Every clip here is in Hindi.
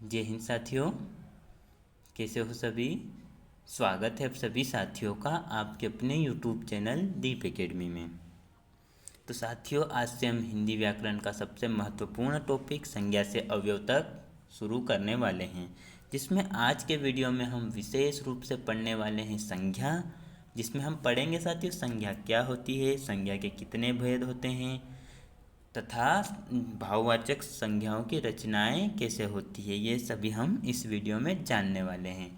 जय हिंद साथियों, कैसे हो सभी। स्वागत है आप सभी साथियों का आपके अपने YouTube चैनल दीप एकेडमी में। तो साथियों, आज से हम हिंदी व्याकरण का सबसे महत्वपूर्ण टॉपिक संज्ञा से अवयव तक शुरू करने वाले हैं, जिसमें आज के वीडियो में हम विशेष रूप से पढ़ने वाले हैं संज्ञा, जिसमें हम पढ़ेंगे साथियों संज्ञा क्या होती है, संज्ञा के कितने भेद होते हैं तथा भाववाचक संज्ञाओं की रचनाएं कैसे होती है, ये सभी हम इस वीडियो में जानने वाले हैं।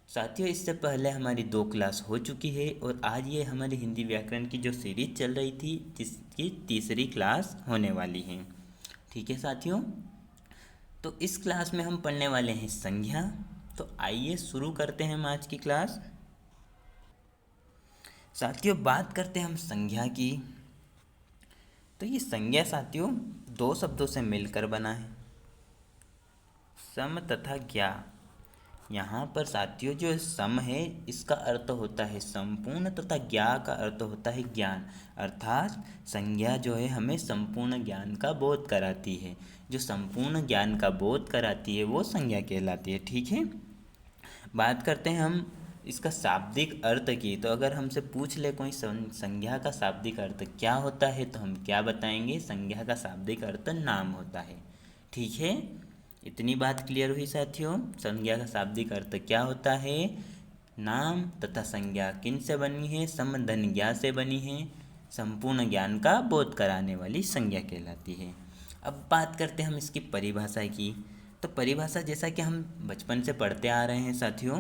साथियों, इससे पहले हमारी 2 क्लास हो चुकी है और आज ये हमारी हिंदी व्याकरण की जो सीरीज चल रही थी जिसकी तीसरी क्लास होने वाली है। ठीक है साथियों, तो इस क्लास में हम पढ़ने वाले हैं संज्ञा। तो आइए शुरू करते हैं हम आज की क्लास। साथियों, बात करते हैं हम संज्ञा की। तो ये संज्ञा साथियों 2 शब्दों से मिलकर बना है, सम तथा ज्ञा। यहाँ पर साथियों जो सम है इसका अर्थ होता है संपूर्ण तथा ज्ञा का अर्थ होता है ज्ञान। अर्थात संज्ञा जो है हमें संपूर्ण ज्ञान का बोध कराती है। जो संपूर्ण ज्ञान का बोध कराती है वो संज्ञा कहलाती है। ठीक है, बात करते हैं हम इसका शाब्दिक अर्थ की। तो अगर हमसे पूछ ले कोई संज्ञा का शाब्दिक अर्थ क्या होता है तो हम क्या बताएंगे, संज्ञा का शाब्दिक अर्थ नाम होता है। ठीक है, इतनी बात क्लियर हुई साथियों। संज्ञा का शाब्दिक अर्थ क्या होता है, नाम। तथा संज्ञा किन से बनी है, सम धन ज्ञा से बनी है। संपूर्ण ज्ञान का बोध कराने वाली संज्ञा कहलाती है। अब बात करते हैं हम इसकी परिभाषा की। तो परिभाषा जैसा कि हम बचपन से पढ़ते आ रहे हैं साथियों,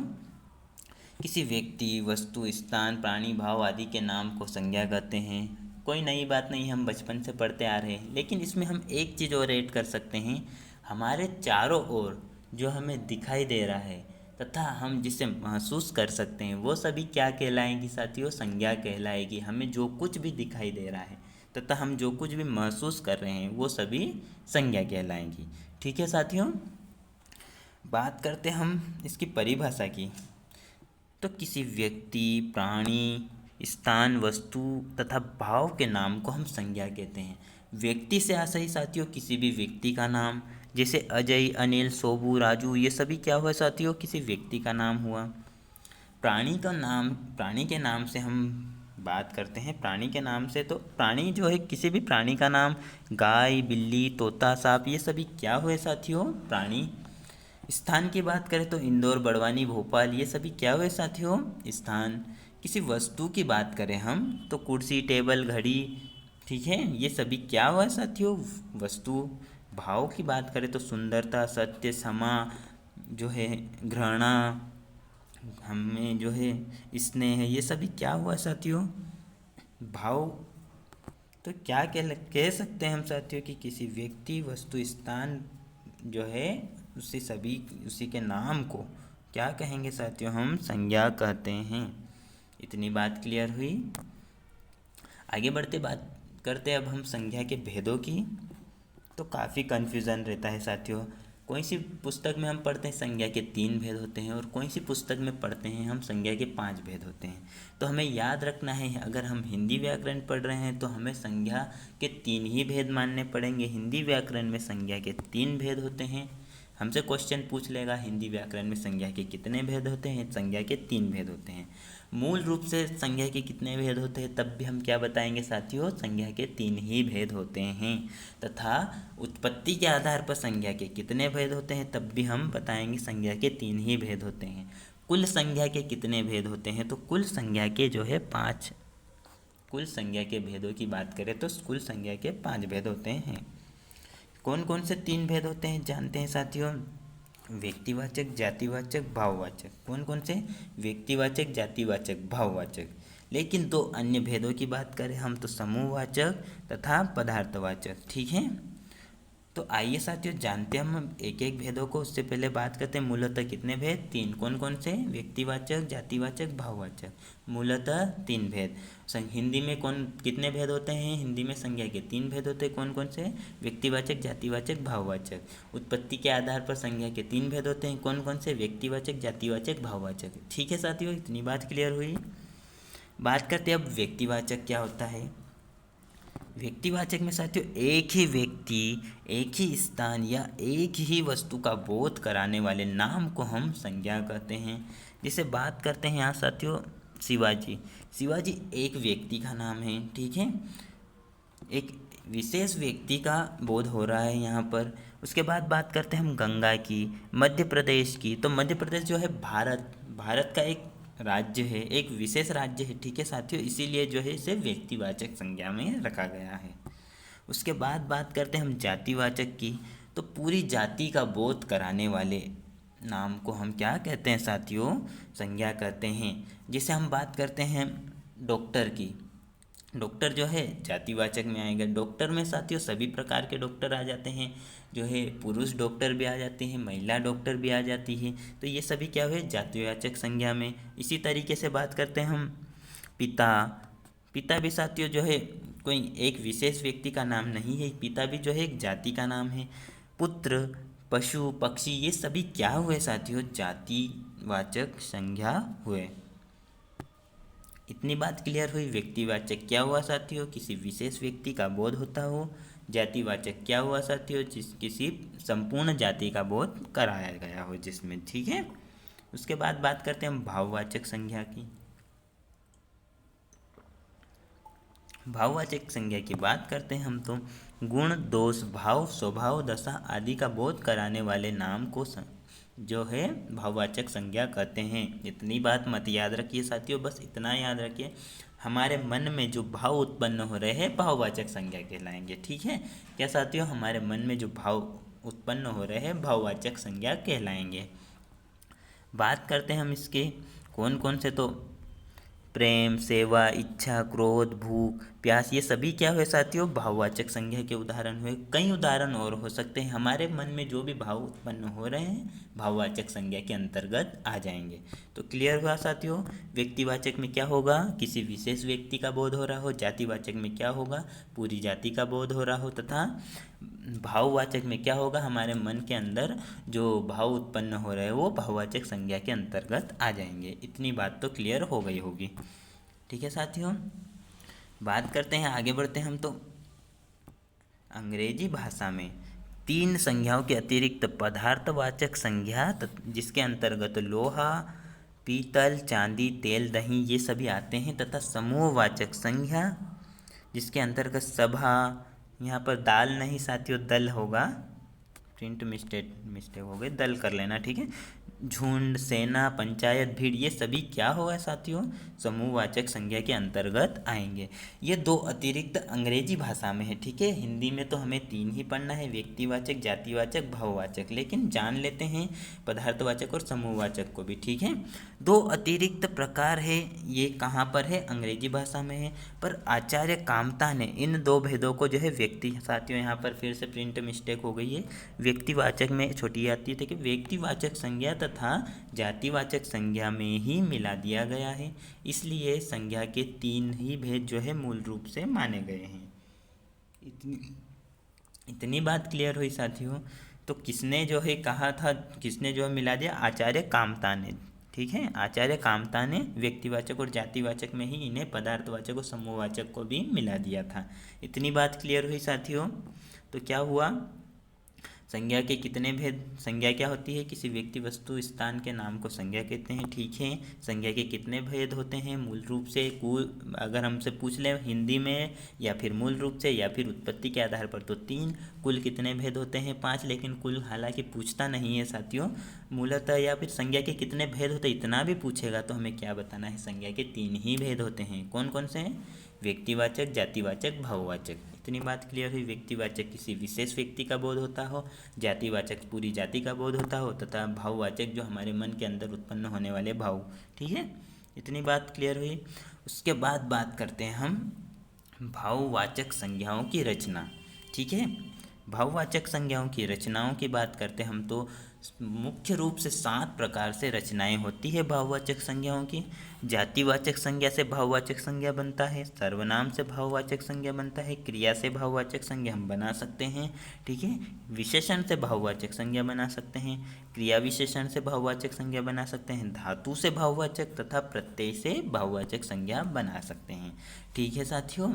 किसी व्यक्ति, वस्तु, स्थान, प्राणी, भाव आदि के नाम को संज्ञा कहते हैं। कोई नई बात नहीं, हम बचपन से पढ़ते आ रहे हैं। लेकिन इसमें हम एक चीज़ और ऐड कर सकते हैं, हमारे चारों ओर जो हमें दिखाई दे रहा है तथा हम जिसे महसूस कर सकते हैं वो सभी क्या कहलाएंगी साथियों, संज्ञा कहलाएगी। हमें जो कुछ भी दिखाई दे रहा है तथा हम जो कुछ भी महसूस कर रहे हैं वो सभी संज्ञा कहलाएंगी। ठीक है साथियों, बात करते हम इसकी परिभाषा की। तो किसी व्यक्ति, प्राणी, स्थान, वस्तु तथा भाव के नाम को हम संज्ञा कहते हैं। व्यक्ति से आशय साथियों किसी भी व्यक्ति का नाम, जैसे अजय, अनिल, सोबू, राजू, ये सभी क्या हुआ साथियों, किसी व्यक्ति का नाम हुआ। प्राणी का नाम, प्राणी के नाम से हम बात करते हैं। प्राणी के नाम से तो प्राणी जो है किसी भी प्राणी का नाम, गाय, बिल्ली, तोता, सांप, ये सभी क्या हुए साथियों, प्राणी। स्थान की बात करें तो इंदौर, बड़वानी, भोपाल, ये सभी क्या हुए साथियों, स्थान। किसी वस्तु की बात करें हम तो कुर्सी, टेबल, घड़ी, ठीक है, ये सभी क्या हुआ साथियों, वस्तु। भाव की बात करें तो सुंदरता, सत्य, क्षमा, जो है घृणा, हमें जो है स्नेह, ये सभी क्या हुआ साथियों, भाव। तो क्या कह सकते हैं हम साथियों कि किसी व्यक्ति, वस्तु, स्थान जो है उसी के नाम को क्या कहेंगे साथियों, हम संज्ञा कहते हैं। इतनी बात क्लियर हुई। आगे बढ़ते बात करते अब हम संज्ञा के भेदों की। तो काफ़ी कन्फ्यूज़न रहता है साथियों। कोई सी पुस्तक में हम पढ़ते हैं संज्ञा के 3 भेद होते हैं और कोई सी पुस्तक में पढ़ते हैं हम संज्ञा के 5 भेद होते हैं। तो हमें याद रखना है, अगर हम हिंदी व्याकरण पढ़ रहे हैं तो हमें संज्ञा के 3 ही भेद मानने पड़ेंगे। हिंदी व्याकरण में संज्ञा के 3 भेद होते हैं। हमसे क्वेश्चन पूछ लेगा हिंदी व्याकरण में संज्ञा के कितने भेद होते हैं, संज्ञा के 3 भेद होते हैं। मूल रूप से संज्ञा के कितने भेद होते हैं तब भी हम क्या बताएंगे साथियों, संज्ञा के 3 ही भेद होते हैं। तथा उत्पत्ति के आधार पर संज्ञा के कितने भेद होते हैं तब भी हम बताएंगे संज्ञा के 3 ही भेद होते हैं। कुल संज्ञा के कितने भेद होते हैं, तो कुल संज्ञा के जो है 5, कुल संज्ञा के भेदों की बात करें तो कुल संज्ञा के 5 भेद होते हैं। कौन कौन से 3 भेद होते हैं जानते हैं साथियों, व्यक्तिवाचक, जातिवाचक, भाववाचक। कौन कौन से, व्यक्तिवाचक, जातिवाचक, भाववाचक। लेकिन 2 अन्य भेदों की बात करें हम तो समूहवाचक तथा पदार्थवाचक। ठीक है, तो आइए साथियों जानते हैं हम एक एक भेदों को। उससे पहले बात करते हैं मूलतः कितने भेद, 3। कौन कौन से, व्यक्तिवाचक, जातिवाचक, भाववाचक, मूलतः 3 भेद। हिंदी में कौन कितने भेद होते हैं, हिंदी में संज्ञा के 3 भेद होते हैं। कौन कौन से, व्यक्तिवाचक, जातिवाचक, भाववाचक। उत्पत्ति के आधार पर संज्ञा के 3 भेद होते हैं। कौन कौन से, व्यक्तिवाचक, जातिवाचक, भाववाचक। ठीक है साथियों, इतनी बात क्लियर हुई। बात करते हैं अब व्यक्तिवाचक क्या होता है। व्यक्तिवाचक में साथियों एक ही व्यक्ति, एक ही स्थान या एक ही वस्तु का बोध कराने वाले नाम को हम संज्ञा कहते हैं। जैसे बात करते हैं यहाँ साथियों शिवाजी। शिवाजी एक व्यक्ति का नाम है, ठीक है, एक विशेष व्यक्ति का बोध हो रहा है यहाँ पर। उसके बाद बात करते हैं हम गंगा की, मध्य प्रदेश की। तो मध्य प्रदेश जो है भारत का एक राज्य है, एक विशेष राज्य है, ठीक है साथियों, इसीलिए जो है इसे व्यक्तिवाचक संज्ञा में रखा गया है। उसके बाद बात करते हैं हम जातिवाचक की। तो पूरी जाति का बोध कराने वाले नाम को हम क्या कहते हैं साथियों? संज्ञा कहते हैं। जैसे हम बात करते हैं डॉक्टर की। डॉक्टर जो है जातिवाचक में आएगा। डॉक्टर में साथियों सभी प्रकार के डॉक्टर आ जाते हैं, जो है पुरुष डॉक्टर भी आ जाते हैं, महिला डॉक्टर भी आ जाती है। तो ये सभी क्या हुए? जातिवाचक संज्ञा में। इसी तरीके से बात करते हैं हम पिता। पिता भी साथियों जो है कोई एक विशेष व्यक्ति का नाम नहीं है, पिता भी जो है एक जाति का नाम है। पुत्र, पशु, पक्षी, ये सभी क्या हुए साथियों? जातिवाचक संज्ञा हुए। इतनी बात क्लियर हुई। व्यक्तिवाचक क्या हुआ साथियों? किसी विशेष व्यक्ति का बोध होता हो। जातिवाचक क्या हुआ साथियों? किसी संपूर्ण जाति का बोध कराया गया हो जिसमें, ठीक है। उसके बाद बात करते हैं हम भाववाचक संज्ञा की। भाववाचक संज्ञा की बात करते हैं हम तो गुण, दोष, भाव, स्वभाव, दशा आदि का बोध कराने वाले नाम को जो है भाववाचक संज्ञा कहते हैं। इतनी बात मत याद रखिए साथियों, बस इतना याद रखिए, हमारे मन में जो भाव उत्पन्न हो रहे हैं भाववाचक संज्ञा कहलाएंगे, ठीक है। क्या साथियों? हमारे मन में जो भाव उत्पन्न हो रहे हैं भाववाचक संज्ञा कहलाएंगे। बात करते हैं हम इसके कौन कौन से। तो प्रेम, सेवा, इच्छा, क्रोध, भूख, प्यास, ये सभी क्या हुए साथियों? भाववाचक संज्ञा के उदाहरण हुए। कई उदाहरण और हो सकते हैं। हमारे मन में जो भी भाव उत्पन्न हो रहे हैं भाववाचक संज्ञा के अंतर्गत आ जाएंगे। तो क्लियर हुआ साथियों। व्यक्तिवाचक में क्या होगा? किसी विशेष व्यक्ति का बोध हो रहा हो। जातिवाचक में क्या होगा? पूरी जाति का बोध हो रहा हो। तथा भाववाचक में क्या होगा? हमारे मन के अंदर जो भाव उत्पन्न हो रहे हैं वो भाववाचक संज्ञा के अंतर्गत आ जाएंगे। इतनी बात तो क्लियर हो गई होगी, ठीक है साथियों। बात करते हैं, आगे बढ़ते हैं हम तो अंग्रेजी भाषा में 3 संज्ञाओं के अतिरिक्त पदार्थवाचक संज्ञा जिसके अंतर्गत लोहा, पीतल, चांदी, तेल, दही ये सभी आते हैं, तथा समूहवाचक संज्ञा जिसके अंतर्गत सभा, यहाँ पर दाल नहीं साथियों दल होगा, प्रिंट मिस्टेक हो गई, दल कर लेना, ठीक है। झुंड, सेना, पंचायत, भीड़, ये सभी क्या होगा साथियों? समूहवाचक संज्ञा के अंतर्गत आएंगे। ये 2 अतिरिक्त अंग्रेजी भाषा में है, ठीक है। हिंदी में तो हमें 3 ही पढ़ना है, व्यक्तिवाचक, जातिवाचक, भाववाचक, लेकिन जान लेते हैं पदार्थवाचक और समूहवाचक को भी, ठीक है। 2 अतिरिक्त प्रकार है, ये कहाँ पर है? अंग्रेजी भाषा में है। पर आचार्य कामता ने इन 2 भेदों को जो है साथियों यहाँ पर फिर से प्रिंट मिस्टेक हो गई है, व्यक्तिवाचक में छोटी आती है, देखिए व्यक्तिवाचक संज्ञा तथा जातिवाचक संज्ञा में ही मिला दिया गया है। इसलिए संज्ञा के 3 ही भेद जो है मूल रूप से माने गए हैं। इतनी बात क्लियर हुई साथियों। तो किसने जो है कहा था, किसने जो है मिला दिया? आचार्य कामता ने, ठीक है। आचार्य कामता ने व्यक्तिवाचक और जातिवाचक में ही इन्हें पदार्थवाचक और समूहवाचक को भी मिला दिया था। इतनी बात क्लियर हुई साथियों। तो क्या हुआ? संज्ञा के कितने भेद? संज्ञा क्या होती है? किसी व्यक्ति, वस्तु, स्थान के नाम को संज्ञा कहते हैं, ठीक है। संज्ञा के कितने भेद होते हैं? मूल रूप से कुल अगर हमसे पूछ लें हिंदी में, या फिर मूल रूप से, या फिर उत्पत्ति के आधार पर, तो 3। कुल कितने भेद होते हैं? 5। लेकिन कुल हालांकि पूछता नहीं है साथियों मूलतः, या फिर संज्ञा के कितने भेद होते हैं इतना भी पूछेगा तो हमें क्या बताना है? संज्ञा के 3 ही भेद होते हैं। कौन कौन से हैं? व्यक्तिवाचक, जातिवाचक, भाववाचक। इतनी बात क्लियर हुई। व्यक्तिवाचक किसी विशेष व्यक्ति का बोध होता हो, जातिवाचक पूरी जाति का बोध होता हो, तथा भाववाचक जो हमारे मन के अंदर उत्पन्न होने वाले भाव, ठीक है। इतनी बात क्लियर हुई। उसके बाद बात करते हैं हम भाववाचक संज्ञाओं की रचना, ठीक है। भाववाचक संज्ञाओं की रचनाओं की बात करते हैं हम तो मुख्य रूप से 7 प्रकार से रचनाएं होती है भाववाचक संज्ञाओं की। जातिवाचक संज्ञा से भाववाचक संज्ञा बनता है, सर्वनाम से भाववाचक संज्ञा बनता है, क्रिया से भाववाचक संज्ञा हम बना सकते हैं, ठीक है। विशेषण से भाववाचक संज्ञा बना सकते हैं, क्रिया विशेषण से भाववाचक संज्ञा बना सकते हैं, धातु से भाववाचक तथा प्रत्यय से भाववाचक संज्ञा बना सकते हैं, ठीक है साथियों।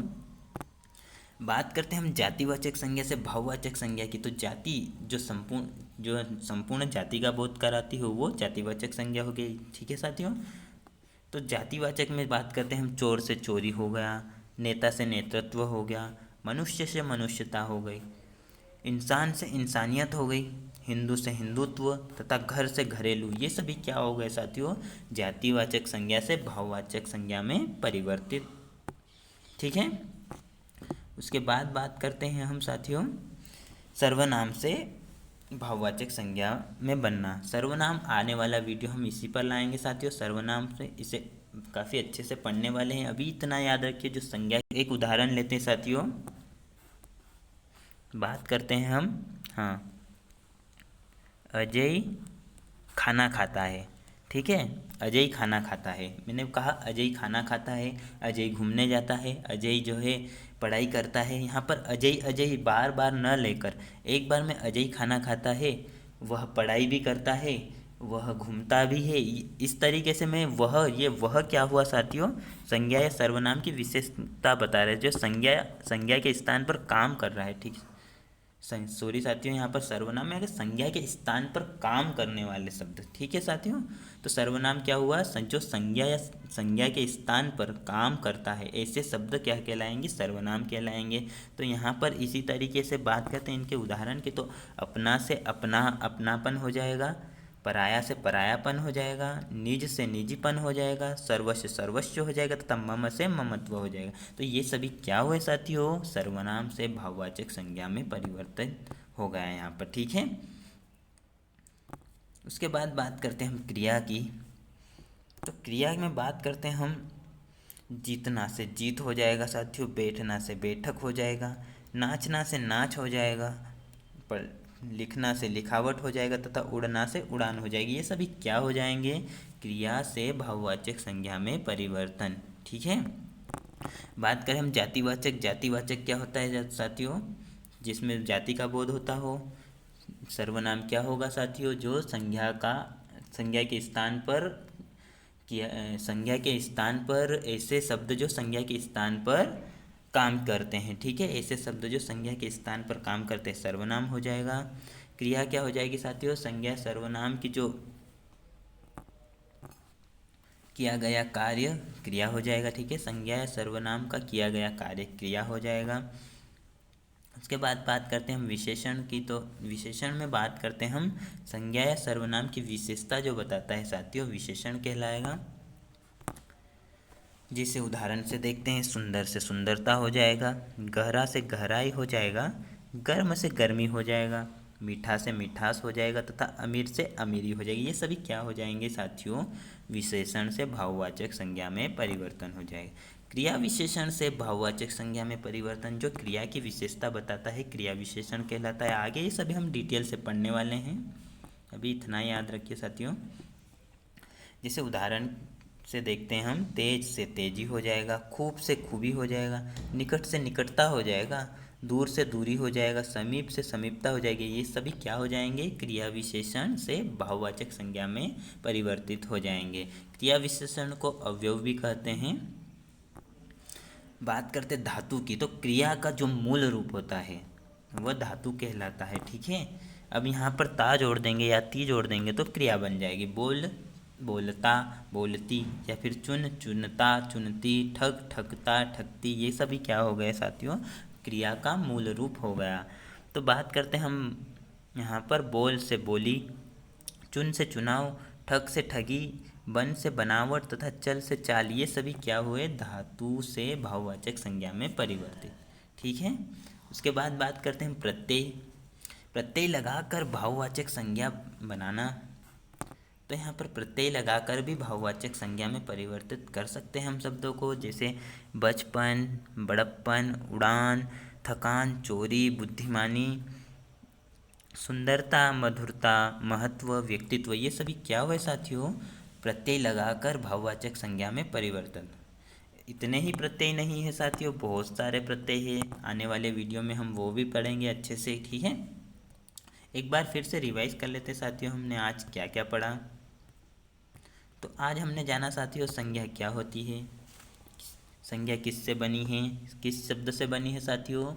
बात करते हैं हम जातिवाचक संज्ञा से भाववाचक संज्ञा की। तो जाति जो संपूर्ण जाति का बोध कराती हो वो जातिवाचक संज्ञा हो गई। ठीक है साथियों। तो जातिवाचक में बात करते हैं हम, चोर से चोरी हो गया, नेता से नेतृत्व हो गया, मनुष्य से मनुष्यता हो गई, इंसान से इंसानियत हो गई, हिंदू से हिंदुत्व तथा घर से घरेलू। ये सभी क्या हो गए साथियों, जातिवाचक संज्ञा से भाववाचक संज्ञा में परिवर्तित। ठीक है। उसके बाद बात करते हैं हम साथियों सर्वनाम से भाववाचक संज्ञा में बनना। सर्वनाम आने वाला वीडियो हम इसी पर लाएंगे साथियों। सर्वनाम से इसे काफ़ी अच्छे से पढ़ने वाले हैं। अभी इतना याद रखिए जो संज्ञा, एक उदाहरण लेते हैं साथियों, बात करते हैं हम। हाँ, अजय खाना खाता है। ठीक है, अजय खाना खाता है। मैंने कहा अजय खाना खाता है, अजय घूमने जाता है, अजय जो है पढ़ाई करता है। यहाँ पर अजय अजय बार बार न लेकर एक बार में अजय खाना खाता है, वह पढ़ाई भी करता है, वह घूमता भी है, इस तरीके से मैं वह क्या हुआ साथियों, संज्ञा या सर्वनाम की विशेषता बता रहे हैं, जो संज्ञा के स्थान पर काम कर रहा है। ठीक, सॉरी साथियों, यहाँ पर सर्वनाम में अगर संज्ञा के स्थान पर काम करने वाले शब्द। ठीक है साथियों। तो सर्वनाम क्या हुआ, जो संज्ञा या संज्ञा के स्थान पर काम करता है, ऐसे शब्द क्या कहलाएंगे, सर्वनाम कहलाएंगे। तो यहाँ पर इसी तरीके से बात करते हैं इनके उदाहरण के। तो अपना से अपना अपनापन हो जाएगा, पराया से परायापन हो जाएगा, निज से निजीपन हो जाएगा, सर्व से सर्वस्व हो जाएगा तथा मम से ममत्व हो जाएगा। तो ये सभी क्या हुए साथियों, सर्वनाम से भाववाचक संज्ञा में परिवर्तित हो गया है यहाँ पर। ठीक है। उसके बाद बात करते हैं हम क्रिया की। तो क्रिया में बात करते हैं हम, जीतना से जीत हो जाएगा साथियों, बैठना से बैठक हो जाएगा, नाचना से नाच हो जाएगा, पर लिखना से लिखावट हो जाएगा तथा उड़ना से उड़ान हो जाएगी। ये सभी क्या हो जाएंगे, क्रिया से भाववाचक संज्ञा में परिवर्तन। ठीक है। बात करें हम जातिवाचक। जातिवाचक क्या होता है साथियों, जिसमें जाति का बोध होता हो। सर्वनाम क्या होगा साथियों, जो संज्ञा के स्थान पर संज्ञा के स्थान पर ऐसे शब्द जो संज्ञा के स्थान पर काम करते हैं। ठीक है, ऐसे शब्द जो संज्ञा के स्थान पर काम करते हैं सर्वनाम हो जाएगा। क्रिया क्या हो जाएगी साथियों, संज्ञा सर्वनाम की जो किया गया कार्य क्रिया हो जाएगा। ठीक है, संज्ञा या सर्वनाम का किया गया कार्य क्रिया हो जाएगा। उसके बाद बात करते हैं हम विशेषण की। तो विशेषण में बात करते हैं हम संज्ञा या सर्वनाम की विशेषता जो बताता है साथियों, विशेषण कहलाएगा। जिसे उदाहरण से देखते हैं, सुंदर से सुंदरता हो जाएगा, गहरा से गहराई हो जाएगा, गर्म से गर्मी हो जाएगा, मीठा से मिठास हो जाएगा तथा अमीर से अमीरी हो जाएगी। ये सभी क्या हो जाएंगे साथियों, विशेषण से भाववाचक संज्ञा में परिवर्तन हो जाएगा। क्रिया विशेषण से भाववाचक संज्ञा में परिवर्तन, जो क्रिया की विशेषता बताता है क्रिया विशेषण कहलाता है। आगे ये सभी हम डिटेल से पढ़ने वाले हैं, अभी इतना याद रखिए साथियों। जैसे उदाहरण से देखते हैं हम, तेज से तेजी हो जाएगा, खूब से खूबी हो जाएगा, निकट से निकटता हो जाएगा, दूर से दूरी हो जाएगा, समीप से समीपता हो जाएगी। ये सभी क्या हो जाएंगे, क्रिया विशेषण से भाववाचक संज्ञा में परिवर्तित हो जाएंगे। क्रिया विशेषण को अवयव भी कहते हैं। बात करते धातु की। तो क्रिया का जो मूल रूप होता है वह धातु कहलाता है। ठीक है, अब यहाँ पर ता जोड़ देंगे या ती जोड़ देंगे तो क्रिया बन जाएगी। बोल बोलता, बोलती, या फिर चुन चुनता, चुनती, ठग ठगता, ठगती। ये सभी क्या हो गए साथियों, क्रिया का मूल रूप हो गया। तो बात करते हैं हम यहाँ पर, बोल से बोली, चुन से चुनाव, ठग से ठगी, बन से बनावट तथा चल से चाल। ये सभी क्या हुए, धातु से भाववाचक संज्ञा में परिवर्तित। ठीक है। उसके बाद बात करते हैं प्रत्यय। प्रत्यय लगाकर भाववाचक संज्ञा बनाना। तो यहाँ पर प्रत्यय लगाकर भी भाववाचक संज्ञा में परिवर्तित कर सकते हैं हम शब्दों को। जैसे बचपन, बड़प्पन, उड़ान, थकान, चोरी, बुद्धिमानी, सुंदरता, मधुरता, महत्व, व्यक्तित्व। ये सभी क्या हुए साथियों, प्रत्यय लगाकर भाववाचक संज्ञा में परिवर्तन। इतने ही प्रत्यय नहीं है साथियों, बहुत सारे प्रत्यय हैं। आने वाले वीडियो में हम वो भी पढ़ेंगे अच्छे से। ठीक है, एक बार फिर से रिवाइज कर लेते साथियों, हमने आज क्या क्या पढ़ा। तो आज हमने जाना साथियों, संज्ञा क्या होती है, संज्ञा किससे बनी है, किस शब्द से बनी है साथियों,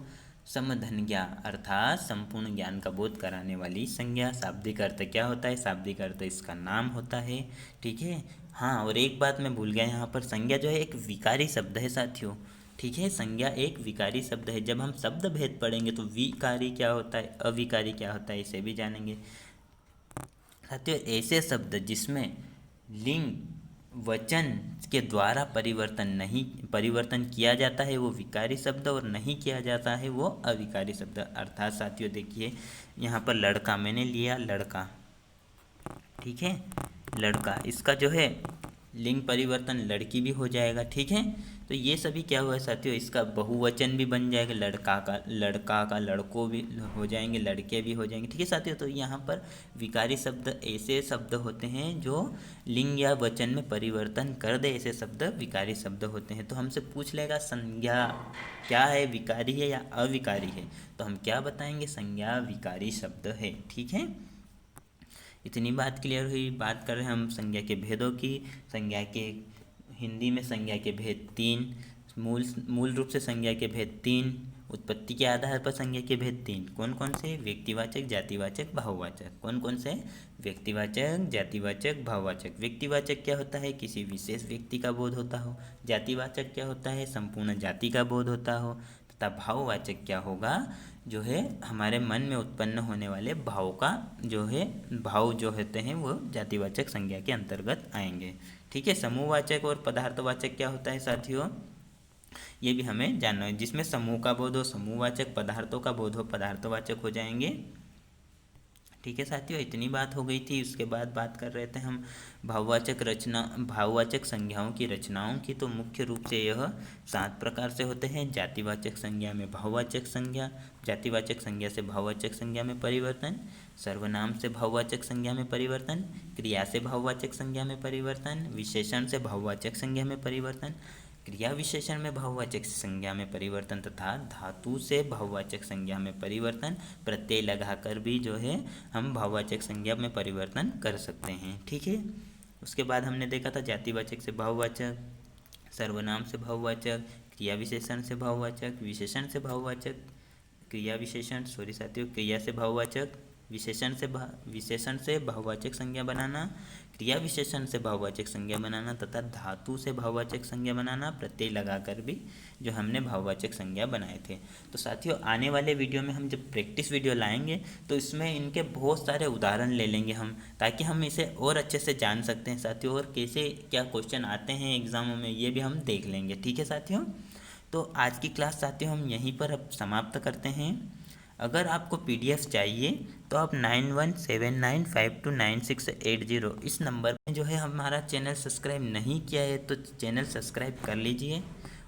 समधन्या अर्थात संपूर्ण ज्ञान का बोध कराने वाली संज्ञा। शाब्दिक अर्थ क्या होता है, शाब्दिक अर्थ इसका नाम होता है। ठीक है। हाँ, और एक बात मैं भूल गया, यहाँ पर संज्ञा जो है एक विकारी शब्द है साथियों। ठीक है, संज्ञा एक विकारी शब्द है। जब हम शब्द भेद पढ़ेंगे तो विकारी क्या होता है, अविकारी क्या होता है, इसे भी जानेंगे साथियों। ऐसे शब्द जिसमें लिंग वचन के द्वारा परिवर्तन किया जाता है वो विकारी शब्द, और नहीं किया जाता है वो अविकारी शब्द। अर्थात साथियों देखिए, यहाँ पर लड़का मैंने लिया, लड़का, ठीक है, लड़का, इसका जो है लिंग परिवर्तन लड़की भी हो जाएगा। ठीक है, तो ये सभी क्या हुआ साथियों, इसका बहुवचन भी बन जाएगा, लड़का का लड़कों भी हो जाएंगे, लड़के भी हो जाएंगे। ठीक है साथियों, तो यहाँ पर विकारी शब्द ऐसे शब्द होते हैं जो लिंग या वचन में परिवर्तन कर दे, ऐसे शब्द विकारी शब्द होते हैं। तो हमसे पूछ लेगा संज्ञा क्या है, विकारी है या अविकारी है, तो हम क्या बताएंगे, संज्ञा विकारी शब्द है। ठीक है, इतनी बात क्लियर हुई। बात कर रहे हैं हम संज्ञा के भेदों की। संज्ञा के हिंदी में संज्ञा के भेद 3, मूल रूप से संज्ञा के भेद 3, उत्पत्ति के आधार पर संज्ञा के भेद 3। कौन कौन से, व्यक्तिवाचक, जातिवाचक, भाववाचक। कौन कौन से, व्यक्तिवाचक, जातिवाचक, भाववाचक। व्यक्तिवाचक क्या होता है, किसी विशेष व्यक्ति का बोध होता हो। जातिवाचक क्या होता है, संपूर्ण जाति का बोध होता हो। तथा भाववाचक क्या होगा, जो है हमारे मन में उत्पन्न होने वाले भाव का जो है, भाव जो होते हैं वो जातिवाचक संज्ञा के अंतर्गत आएंगे। ठीक है, समूहवाचक और पदार्थवाचक क्या होता है साथियों, ये भी हमें जानना है। जिसमें समूह का बोध हो समूहवाचक, पदार्थों का बोध हो पदार्थवाचक हो जाएंगे। ठीक है साथियों, इतनी बात हो गई थी। उसके बाद बात कर रहे थे हम भाववाचक संज्ञाओं की रचनाओं की। तो मुख्य रूप से यह 7 प्रकार से होते हैं। जातिवाचक संज्ञा में भाववाचक संज्ञा, जातिवाचक संज्ञा से भाववाचक संज्ञा में परिवर्तन, सर्वनाम से भाववाचक संज्ञा में परिवर्तन, क्रिया से भाववाचक संज्ञा में परिवर्तन, विशेषण से भाववाचक संज्ञा में परिवर्तन, क्रिया विशेषण में भाववाचक संज्ञा में परिवर्तन, तथा धातु से भाववाचक संज्ञा में परिवर्तन। प्रत्यय लगाकर भी जो है हम भाववाचक संज्ञा में परिवर्तन कर सकते हैं। ठीक है, उसके बाद हमने देखा था जातिवाचक से भाववाचक, सर्वनाम से भाववाचक, क्रिया विशेषण से भाववाचक, विशेषण से भाववाचक, क्रिया विशेषण सॉरी साथियों क्रिया से भाववाचक, विशेषण से भाववाचक संज्ञा बनाना, क्रिया विशेषण से भाववाचक संज्ञा बनाना, तथा धातु से भाववाचक संज्ञा बनाना, प्रत्यय लगाकर भी जो हमने भाववाचक संज्ञा बनाए थे। तो साथियों आने वाले वीडियो में हम जब प्रैक्टिस वीडियो लाएंगे तो इसमें इनके बहुत सारे उदाहरण ले लेंगे हम, ताकि हम इसे और अच्छे से जान सकते हैं साथियों, और कैसे क्या क्वेश्चन आते हैं एग्जामों में ये भी हम देख लेंगे। ठीक है साथियों, तो आज की क्लास साथियों हम यहीं पर अब समाप्त करते हैं। अगर आपको PDF चाहिए तो आप 9179529680 इस नंबर पे जो है हमारा चैनल सब्सक्राइब नहीं किया है तो चैनल सब्सक्राइब कर लीजिए,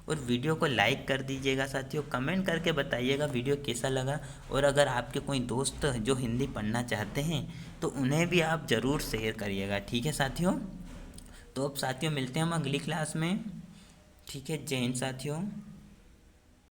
और वीडियो को लाइक कर दीजिएगा साथियों। कमेंट करके बताइएगा वीडियो कैसा लगा, और अगर आपके कोई दोस्त जो हिंदी पढ़ना चाहते हैं तो उन्हें भी आप ज़रूर शेयर करिएगा। ठीक है साथियों, तो अब साथियों मिलते हैं हम अगली क्लास में। ठीक है, जय हिंद साथियों।